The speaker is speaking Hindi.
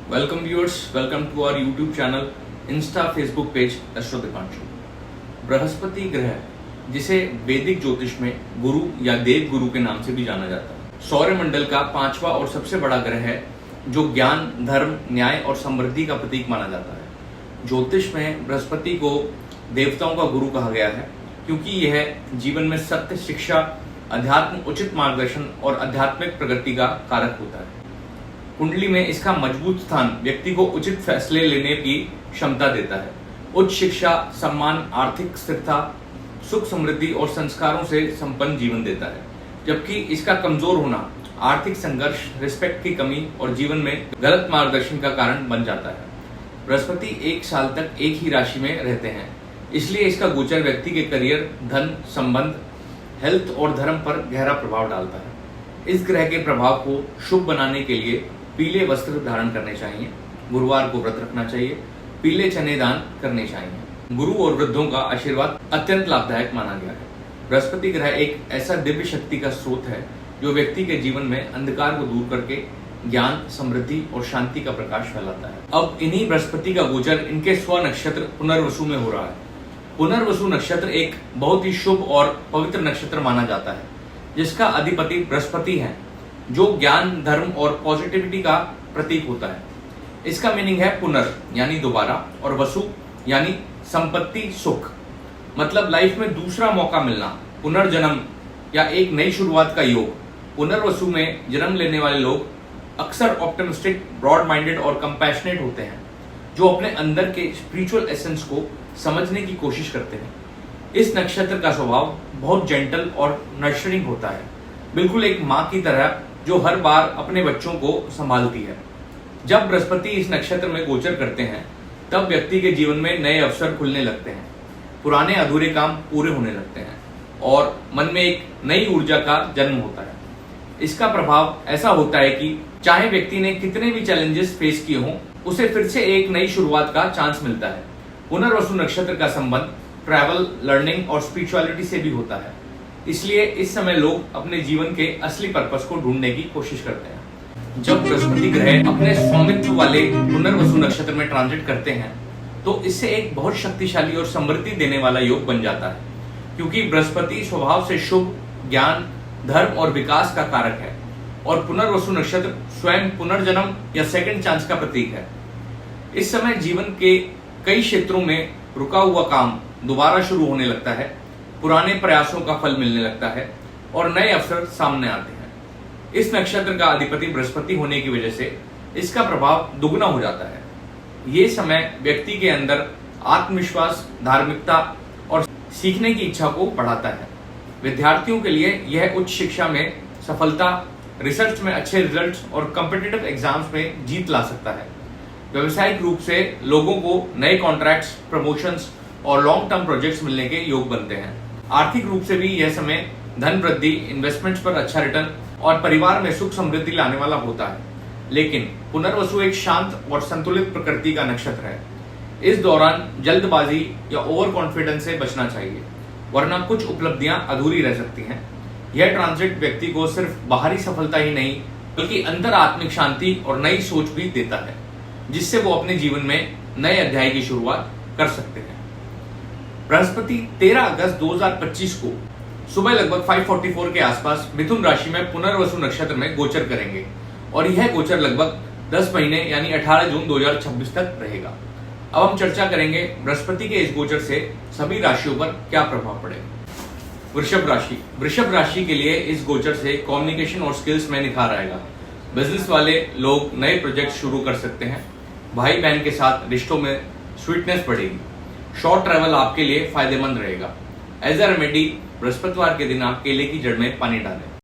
Welcome viewers, welcome to our YouTube channel, Insta Facebook page astro Deepanshu. Brihaspati ग्रह, जिसे वैदिक ज्योतिष में गुरु या देव गुरु के नाम से भी जाना जाता है, सौरमंडल का पांचवा और सबसे बड़ा ग्रह है, जो ज्ञान, धर्म, न्याय और समृद्धि का प्रतीक माना जाता है। ज्योतिष में बृहस्पति को देवताओं का गुरु कहा गया है, क्योंकि यह जीवन में सत्य, शिक्षा, अध्यात्म, उचित मार्गदर्शन और आध्यात्मिक प्रगति का कारक होता है। कुंडली में इसका मजबूत स्थान व्यक्ति को उचित फैसले लेने की क्षमता देता है। उच्च शिक्षा, सम्मान, आर्थिक स्थिरता, सुख, समृद्धि और संस्कारों से संपन्न जीवन देता है, जबकि इसका कमजोर होना आर्थिक संघर्ष, रिस्पेक्ट की कमी और जीवन में गलत मार्गदर्शन का कारण बन जाता है। बृहस्पति 1 साल तक एक ही राशि में रहते हैं, इसलिए इसका गोचर व्यक्ति के करियर, धन, संबंध, हेल्थ और धर्म पर गहरा प्रभाव डालता है। इस ग्रह के प्रभाव को शुभ बनाने के लिए पीले वस्त्र धारण करने चाहिए, गुरुवार को व्रत रखना चाहिए, पीले चने दान करने चाहिए। गुरु और वृद्धों का आशीर्वाद अत्यंत लाभदायक माना गया है। बृहस्पति ग्रह एक ऐसा दिव्य शक्ति का स्रोत है, जो व्यक्ति के जीवन में अंधकार को दूर करके ज्ञान, समृद्धि और शांति का प्रकाश फैलाता है। अब इन्हीं बृहस्पति का गोचर इनके स्व नक्षत्र पुनर्वसु में हो रहा है। पुनर्वसु नक्षत्र एक बहुत ही शुभ और पवित्र नक्षत्र माना जाता है, जिसका अधिपति बृहस्पति है, जो ज्ञान, धर्म और पॉजिटिविटी का प्रतीक होता है। इसका मीनिंग है पुनर यानी दोबारा, और वसु यानी संपत्ति, सुख, मतलब लाइफ में दूसरा मौका मिलना, पुनर्जन्म या एक नई शुरुआत का योग। पुनर्वसु में जन्म लेने वाले लोग अक्सर ऑप्टिमिस्टिक, ब्रॉड माइंडेड और कंपैशनेट होते हैं, जो अपने अंदर के स्पिरिचुअल एसेंस को समझने की कोशिश करते हैं। इस नक्षत्र का स्वभाव बहुत जेंटल और नर्चरिंग होता है, बिल्कुल एक माँ की तरह, जो हर बार अपने बच्चों को संभालती है। जब बृहस्पति इस नक्षत्र में गोचर करते हैं, तब व्यक्ति के जीवन में नए अवसर खुलने लगते हैं, पुराने अधूरे काम पूरे होने लगते हैं और मन में एक नई ऊर्जा का जन्म होता है। इसका प्रभाव ऐसा होता है कि चाहे व्यक्ति ने कितने भी चैलेंजेस फेस किए हों, उसे फिर से एक नई शुरुआत का चांस मिलता है। पुनर्वसु नक्षत्र का संबंध ट्रैवल, लर्निंग और स्पिरिचुअलिटी से भी होता है, इसलिए इस समय लोग अपने जीवन के असली पर्पस को ढूंढने की कोशिश करते हैं। जब बृहस्पति ग्रह अपने स्वामित्व वाले पुनर्वसु नक्षत्र में ट्रांजिट करते हैं, तो इससे एक बहुत शक्तिशाली और समृद्धि देने वाला योग बन जाता है, क्योंकि बृहस्पति स्वभाव से शुभ, ज्ञान, धर्म और विकास का कारक है, और पुनर्वसु नक्षत्र स्वयं पुनर्जन्म या सेकंड चांस का प्रतीक है। इस समय जीवन के कई क्षेत्रों में रुका हुआ काम दोबारा शुरू होने लगता है, पुराने प्रयासों का फल मिलने लगता है और नए अवसर सामने आते हैं। इस नक्षत्र का अधिपति बृहस्पति होने की वजह से इसका प्रभाव दुगना हो जाता है। ये समय व्यक्ति के अंदर आत्मविश्वास, धार्मिकता और सीखने की इच्छा को बढ़ाता है। विद्यार्थियों के लिए यह उच्च शिक्षा में सफलता, रिसर्च में अच्छे रिजल्ट्स और कॉम्पिटिटिव एग्जाम्स में जीत ला सकता है। व्यवसायिक रूप से लोगों को नए कॉन्ट्रैक्ट्स, प्रमोशंस और लॉन्ग टर्म प्रोजेक्ट्स मिलने के योग बनते हैं। आर्थिक रूप से भी यह समय धन वृद्धि, इन्वेस्टमेंट्स पर अच्छा रिटर्न और परिवार में सुख समृद्धि लाने वाला होता है। लेकिन पुनर्वसु एक शांत और संतुलित प्रकृति का नक्षत्र है। इस दौरान जल्दबाजी या ओवर कॉन्फिडेंस से बचना चाहिए, वरना कुछ उपलब्धियां अधूरी रह सकती हैं। यह ट्रांजिट व्यक्ति को सिर्फ बाहरी सफलता ही नहीं, बल्कि अंतर आत्मिक शांति और नई सोच भी देता है, जिससे वो अपने जीवन में नए अध्याय की शुरुआत कर सकते हैं। बृहस्पति 13 अगस्त 2025 को सुबह लगभग 5:44 के आसपास मिथुन राशि में पुनर्वसु नक्षत्र में गोचर करेंगे, और यह गोचर लगभग 10 महीने यानी 18 जून 2026 तक रहेगा। अब हम चर्चा करेंगे बृहस्पति के इस गोचर से सभी राशियों पर क्या प्रभाव पड़ेगा। वृषभ राशि। वृषभ राशि के लिए इस गोचर से कम्युनिकेशन और स्किल्स में निखार आएगा। बिजनेस वाले लोग नए प्रोजेक्ट शुरू कर सकते हैं। भाई बहन के साथ रिश्तों में स्वीटनेस बढ़ेगी। शॉर्ट ट्रैवल आपके लिए फायदेमंद रहेगा। एज अ रेमेडी, बृहस्पतिवार के दिन आप केले की जड़ में पानी डालें।